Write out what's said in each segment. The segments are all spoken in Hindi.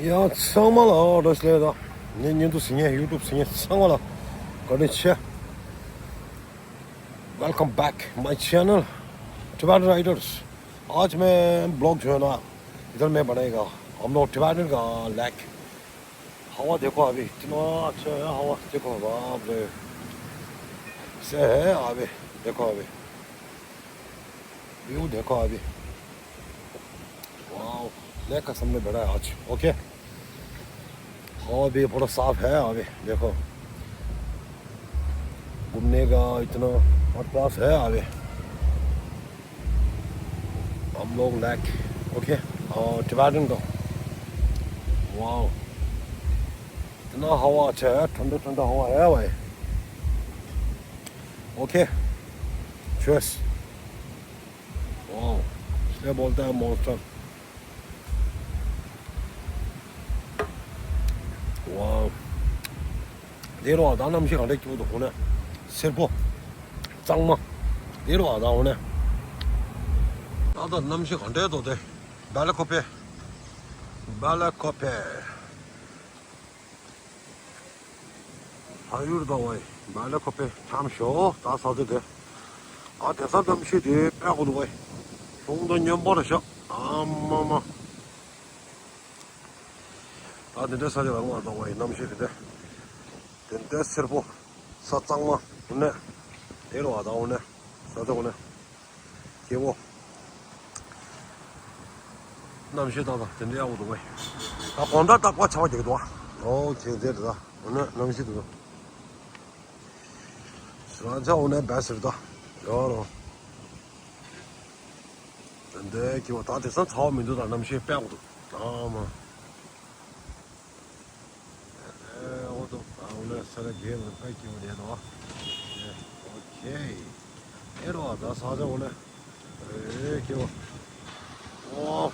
야, 상마라, 어르신이다. 년년도 생애, 유튜브 생애, 상마라. 그렇지. Welcome back my channel, Tibetan Riders. आज मैं ब्लॉग जो है ना इधर में बनेगा. हम लोग टिबेटन का लेक. हवा देखो अभी इतना अच्छा है. हवा देखो बाप रे से है अभी. देखो अभी व्यू देखो अभी. वाह लेक का सामने बड़ा है आज. ओके हवा भी पूरा साफ है अभी. देखो घूमने का इतना और पास है अभी. हम लोग लेक ओके और टिबेटन का. वाह इतना हवा अच्छा है. ठंडा ठंडा हवा है भाई. Okay cheers. वाह इसलिए बोलते हैं मॉन्स्टर. वाह 내려와다 남식 안 했기보다 오네. 슬퍼 짱마 내려와다 오네. 나도 남식 안 돼도 돼. 발레코페 발레코페 아유르다 와이. 발레코페 참 쉬어. 다 사도 돼. 아 대사 남식이 빼고도 와이. 동돈 연버릇이야. 아마마 아 근데 사지 말고 왔다 와이. 남식이 돼. 근데 슬퍼 사짱마 오네. 내려와다 오네. 사도 오네. 기워 남시다다 전대하고도 왜? 아 본다 딱와 차와 되기도 와. 제대로다. 오늘 남시도. 수완자 오늘 배설다. 여러. 근데 기워 다 돼서 처음인도 안 남시 빼고도. 아마. 오도 오늘 사람 기회는 뺏기면 되노. 오케이. 내려와다 사자 오늘. 기워. 오.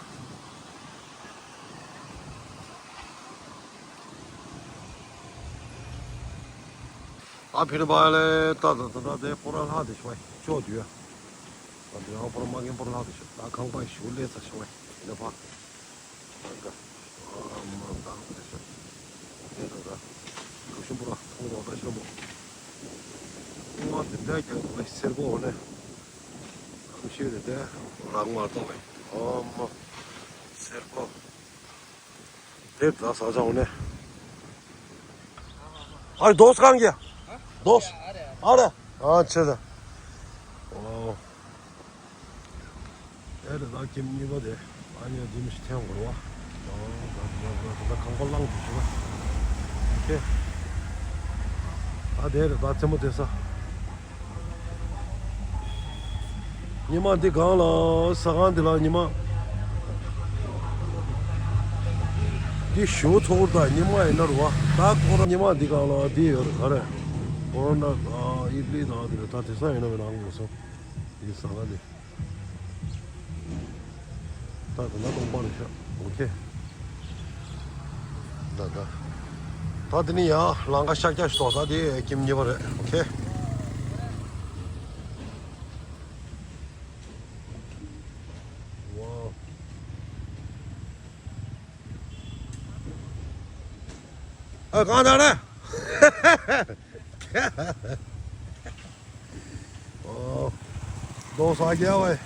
아 피르발에 따다다다 보랄 하듯이 와. 조듀야. 근데 한 보름 망긴 보랄 하듯이. 나 강바이 슐레서 쇼. 이거 봐. 그러니까 아무런 당 그랬어. 그래서 그신 보라. 통로 어디서 뭐. 뭐 근데 그 servo 오네. 감시되대. 랑마도 와. 뭐 servo. 됐다 사자 오네. 아니 도스 간 게야. दोस्त आ रहा अच्छा था. 애들 나 김이거든. 아니야 님시 태운 거로 와. 나 강벌랑 주시고. 오케이. 아 내일 나 잘못해서. 님한테 가라 사간들라 님아. 이 쇼토다 님아 이나로 와. 딱 보라 님한테 가라 디어 가래. 오늘 아 이리 나들어 다 돼서 이놈을 안 먹어서 이게 싸가지. 다들 나 동반이셔. 오케이. 다다. 다들이야 랑가 시작해 줘. 다들 김여벌. 오케이. 와. 아 가자네. दोस्त आ गया भाई.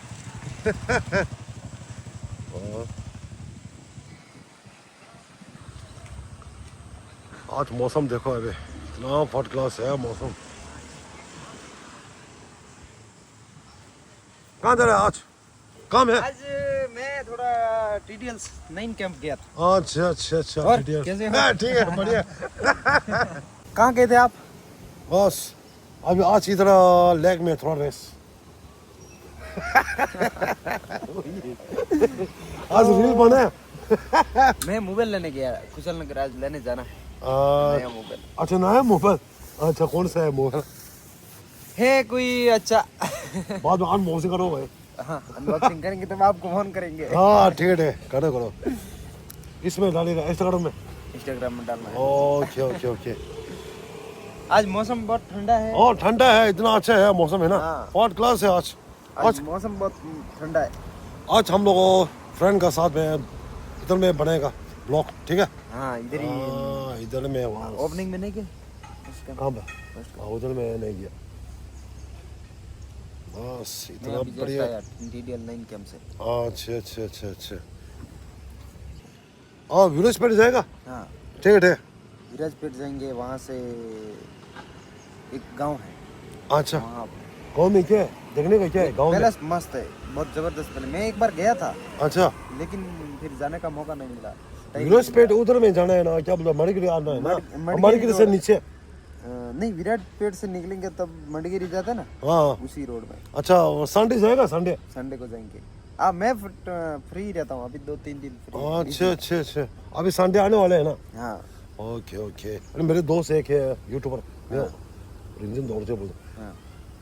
आज मौसम देखो अभी इतना फर्स्ट क्लास है मौसम. कहाँ जा रहे हैं आज? काम है आज मैं थोड़ा डिटेल्स 9 कैंप गया था. अच्छा अच्छा अच्छा. और कैसे हो? ठीक है बढ़िया. कहाँ गए थे आप? बस अभी आज इधर लेग में थोड़ा रेस. आज रील बने. मैं मोबाइल लेने गया. कुशल नगर आज लेने जाना है नया मोबाइल. अच्छा नया मोबाइल. अच्छा कौन सा है मोबाइल? है कोई अच्छा. बाद में अनबॉक्सिंग करो भाई. हाँ अनबॉक्सिंग करेंगे तो आपको फोन करेंगे. हाँ ठीक है करो करो. इसमें डालेगा इंस्टाग्राम में डालना है. Okay okay okay. आज मौसम बहुत ठंडा है. और ठंडा है इतना अच्छा है मौसम है ना. हाँ. फर्स्ट क्लास है आज. आज मौसम बहुत ठंडा है. आज हम लोग फ्रेंड का साथ में इधर में बनेगा ब्लॉक ठीक है। हाँ इधर ही हाँ इधर में वहाँ ओपनिंग में नहीं गए उसका कहाँ पे? फर्स्ट हाँ, उधर में नहीं गया। बस मैं इतना अभी जस्ट बढ़िया। आया DDL9 कैंप से। अच्छा। हाँ विरोजपेट जाएगा। हाँ ठीक है विराजपेट जाएंगे, वहाँ से एक गांव है अच्छा वहाँ गाँव में क्या है देखने का? क्या है गाँव में? पैलेस मस्त है, बहुत जबरदस्त पैलेस। मैं एक बार गया था अच्छा लेकिन फिर जाने का मौका नहीं मिला। विरोजपेट उधर में जाना है ना, क्या बोला मणिगिरी आना है ना? मणिगिरी से नीचे नहीं विराटपेट से निकलेंगे तब मंडगिरी जाता है ना, हाँ उसी रोड में। अच्छा संडे जाएगा संडे? संडे को जाएंगे। मैं फ्री रहता हूँ अभी 2-3 दिन फ्री। अच्छा अभी संडे आने वाले हैं ना? हाँ ओके अरे मेरे दोस्त एक है यूट्यूबर रंजन दौड़ते बोलते, हाँ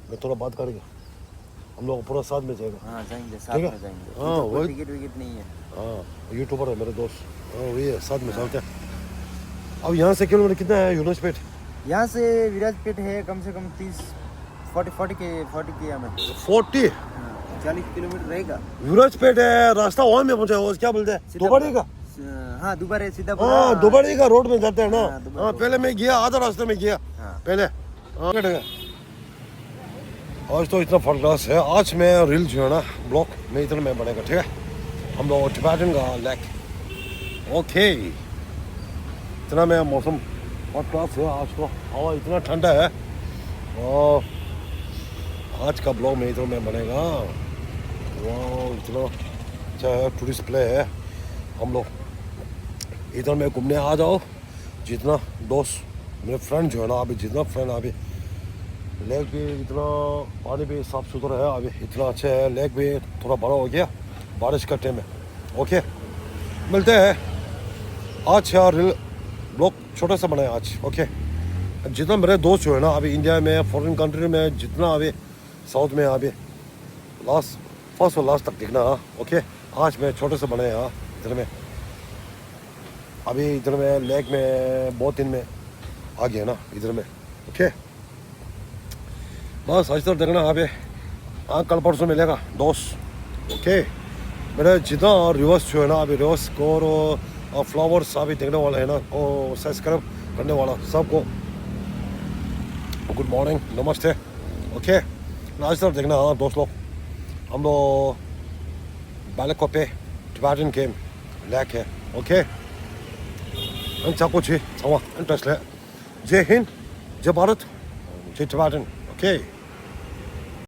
मैं थोड़ा बात करेंगे, हम लोग पूरा साथ में जाएगा। हाँ जाएंगे साथ ठीक है? में जाएंगे। हाँ, तो कोई वही- टिकट विकेट नहीं है। हाँ यूट्यूबर है मेरे दोस्त। हाँ वही है, साथ में चलते हैं। अब यहाँ से किलोमीटर कितना है यूनुसपेट? यहाँ से विराजपेट है कम से कम 40 के हमें 40 40 किलोमीटर रहेगा। विराजपेट है, रास्ता वहाँ में पहुँचा है, क्या बोलते हैं दोबाड़ी का? हाँ दोबारा सीधा हाँ दोबाड़ी का रोड में जाते हैं ना। हाँ, दोबाड़ी हाँ पहले मैं गया, आधा रास्ते में गया हाँ। पहले। हाँ ठीक है। आज तो इतना फर्स्ट क्लास है। आज मैं रील जो है ना ब्लॉक में इतना में बनेगा ठीक है। हम लोग टिबेटन का लेक ओके। इतना में मौसम फर्स्ट क्लास है आज तो, हवा इतना ठंडा है। और आज का ब्लॉग में इतना में बनेगा। वाह इतना अच्छा है, टूरिस्ट प्ले है। हम लोग इधर में घूमने आ जाओ। जितना दोस्त मेरे फ्रेंड जो है ना, अभी जितना फ्रेंड अभी लेक भी इतना पानी भी साफ सुथरा है, अभी इतना अच्छा है। लेक भी थोड़ा बड़ा हो गया बारिश का टाइम है। ओके मिलते हैं आज यार रील ब्लॉग छोटा सा बनाए आज। ओके जितना मेरे दोस्त जो है ना अभी इंडिया में फॉरेन कंट्री में जितना अभी साउथ में अभी फर्स्ट और लास्ट तक देखना। ओके आज मैं छोटे से बनाए यहाँ इधर में, अभी इधर में लेक में बहुत दिन में आ गया ना इधर में। ओके बस आज तक देखना अभी। हाँ कल परसों मिलेगा दोस्त। ओके मेरे जितना रिवर्स जो है ना अभी रिवर्स को और फ्लावर्स अभी देखने वाला है ना, और सब्सक्राइब करने वाला सबको गुड मॉर्निंग नमस्ते। ओके आज तक देखना। हाँ दोस्त लोग हम लोग बैलेकोपे टिबेटन गेम लेक है। ओके चाको छी छवा इंटरेस्ट है। जय हिंद जय भारत जय टिबेटन। ओके